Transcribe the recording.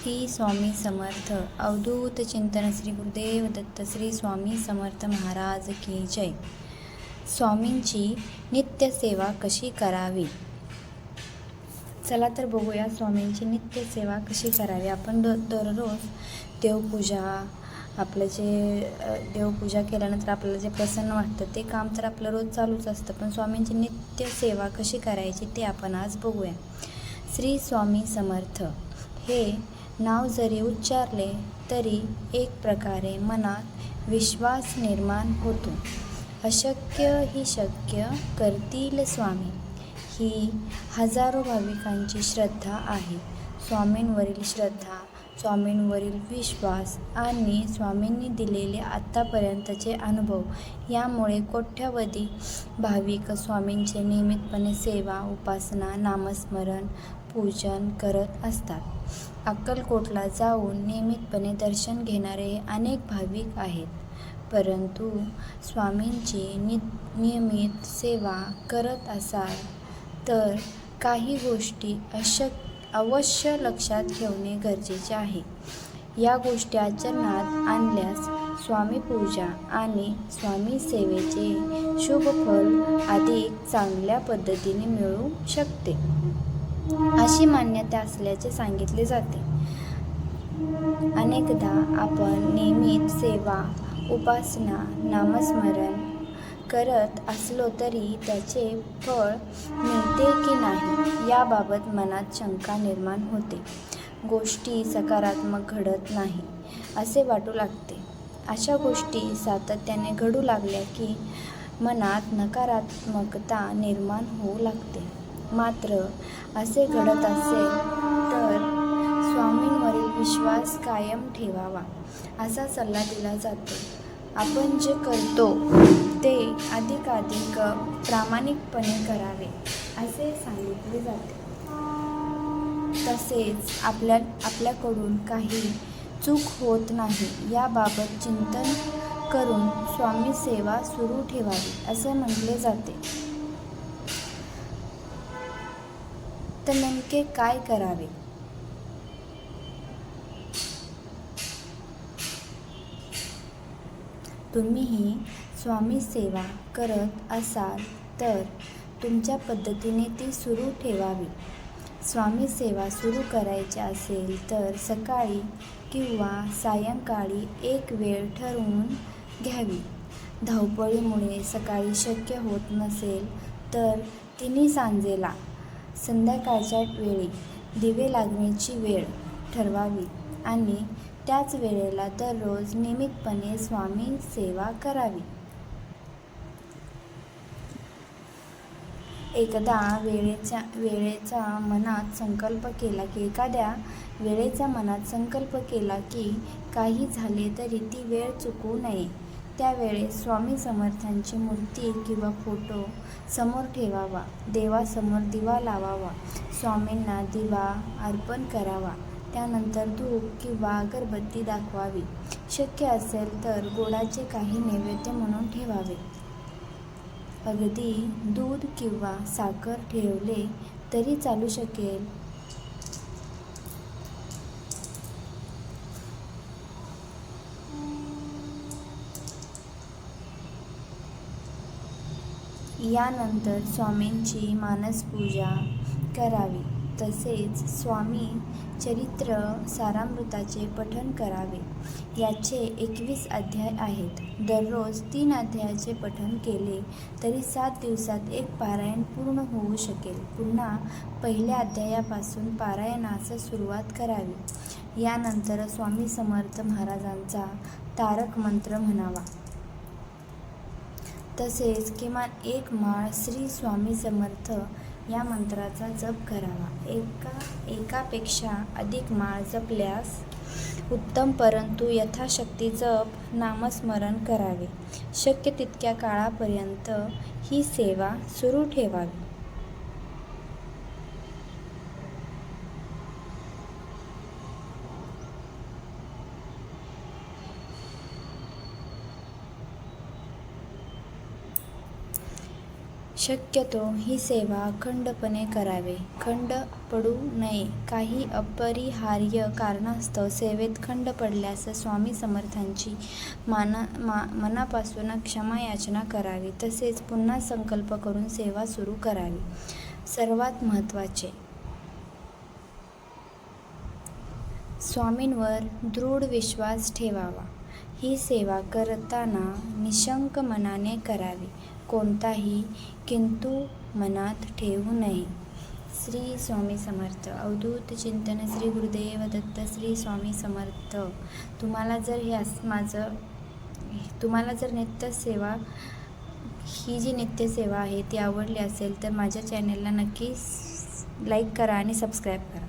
श्री स्वामी समर्थ. अवधूत चिंतन श्री गुरुदेव दत्त श्री स्वामी समर्थ महाराज की जय. स्वामींची नित्य सेवा कशी करावी. चला तर बघूया स्वामींची नित्य सेवा कशी करावी. आपण दररोज देवपूजा, आपलं जे देवपूजा केल्यानंतर आपल्याला जे प्रसन्न वाटतं ते काम तर आपलं रोज चालूच असतं, पण स्वामींची नित्य सेवा कशी करायची ते आपण आज बघूया. श्री स्वामी समर्थ हे नाव जरी उच्चारले तरी एक प्रकारे मनात विश्वास निर्माण होतो. अशक्य ही शक्य करतील स्वामी, ही हजारो भाविकांची श्रद्धा आहे. स्वामींवरील श्रद्धा, स्वामींवरील विश्वास आणि स्वामींनी दिलेले आत्तापर्यंतचे अनुभव यामुळे कोट्यावधी भाविक स्वामींचे नियमितपणे सेवा, उपासना, नामस्मरण, पूजन करत असतात. अक्कलकोटला जाऊन नियमितपणे दर्शन घेणारे अनेक भाविक आहेत. परंतु स्वामींची नियमित सेवा करत असाल तर काही गोष्टी अवश्य लक्षात ठेवणे गरजेचे आहे. या गोष्टी आचरणात आणल्यास स्वामी पूजा आणि स्वामी सेवेचे शुभ फल अधिक चांगल्या पद्धतीने मिळू शकते, अशी मान्यता असल्याचे सांगितले जाते. अनेकदा आपण नियमित सेवा, उपासना, नामस्मरण करत असलो तरी त्याचे फळ मिळते की नाही याबाबत मनात शंका निर्माण होते. गोष्टी सकारात्मक घडत नाही असे वाटू लागते. अशा गोष्टी सातत्याने घडू लागल्या की मनात नकारात्मकता निर्माण होऊ लागते. मात्र असे घडत असेल तर स्वामींवरील विश्वास कायम ठेवावा असा सल्ला दिला जातो. आपण जे करतो ते अधिकाधिक प्रामाणिकपणे करावे असे सांगितले जाते. तसेच आपल्याकडून काही चूक होत नाही याबाबत चिंतन करून स्वामी सेवा सुरू ठेवावी असे म्हटले जाते. तर नेमके काय करावे. तुम्हीही स्वामी सेवा करत असाल तर तुमच्या पद्धतीने ती सुरू ठेवावी. स्वामी सेवा सुरू करायची असेल तर सकाळी किंवा सायंकाळी एक वेळ ठरवून घ्यावी. धावपळीमुळे सकाळी शक्य होत नसेल तर तिन्ही सांजेला संध्याकाळच्या वेळी दिवे लागण्याची वेळ ठरवावी आणि त्याच वेळेला दररोज नियमितपणे स्वामी सेवा करावी. एखाद्या वेळेचा मनात संकल्प केला की काही झाले तरी ती वेळ चुकवू नये. त्यावेळेस स्वामी समर्थांची मूर्ती किंवा फोटो समोर ठेवावा. देवासमोर दिवा लावावा. स्वामींना दिवा अर्पण करावा. त्यानंतर धूप किंवा अगरबत्ती दाखवावी. शक्य असेल तर गोडाचे काही नैवेद्य म्हणून ठेवावे. अगदी दूध किंवा साखर ठेवले तरी चालू शकेल. यानंतर स्वामींची मानसपूजा करावी. तसेच स्वामी चरित्र सारामृताचे पठण करावे. याचे 21 अध्याय आहेत. दररोज 3 अध्यायाचे पठण केले तरी 7 दिवसात एक पारायण पूर्ण होऊ शकेल. पुन्हा पहिल्या अध्यायापासून पारायणास सुरुवात करावी. यानंतर स्वामी समर्थ महाराजांचा तारक मंत्र म्हणावा. तसेच किमान एक माळ श्री स्वामी समर्थ या मंत्राचा जप करावा. एकापेक्षा अधिक माळ जपल्यास उत्तम, परंतु यथाशक्ती जप, नामस्मरण करावे. शक्य तितक्या काळापर्यंत ही सेवा सुरू ठेवावी. शक्यतो ही सेवा अखंडपणे करावे. खंड पडू नये. काही अपरिहार्य कारणास्तव सेवेत खंड पडल्यास स्वामी समर्थांची मनापासून क्षमा याचना करावी. तसेच पुन्हा संकल्प करून सेवा सुरू करावी. सर्वात महत्त्वाचे, स्वामींवर दृढ विश्वास ठेवावा. ही सेवा करताना निशंक मनाने करावी. कोणताही किंतु मनात ठेवू नये. श्री स्वामी समर्थ. अवधूत चिंतन. श्री गुरुदेव दत्त. श्री स्वामी समर्थ. तुम्हाला जर नित्यसेवा ही जी नित्यसेवा आहे ती आवडली असेल तर माझ्या चॅनलला नक्की लाईक करा आणि सबस्क्राईब करा.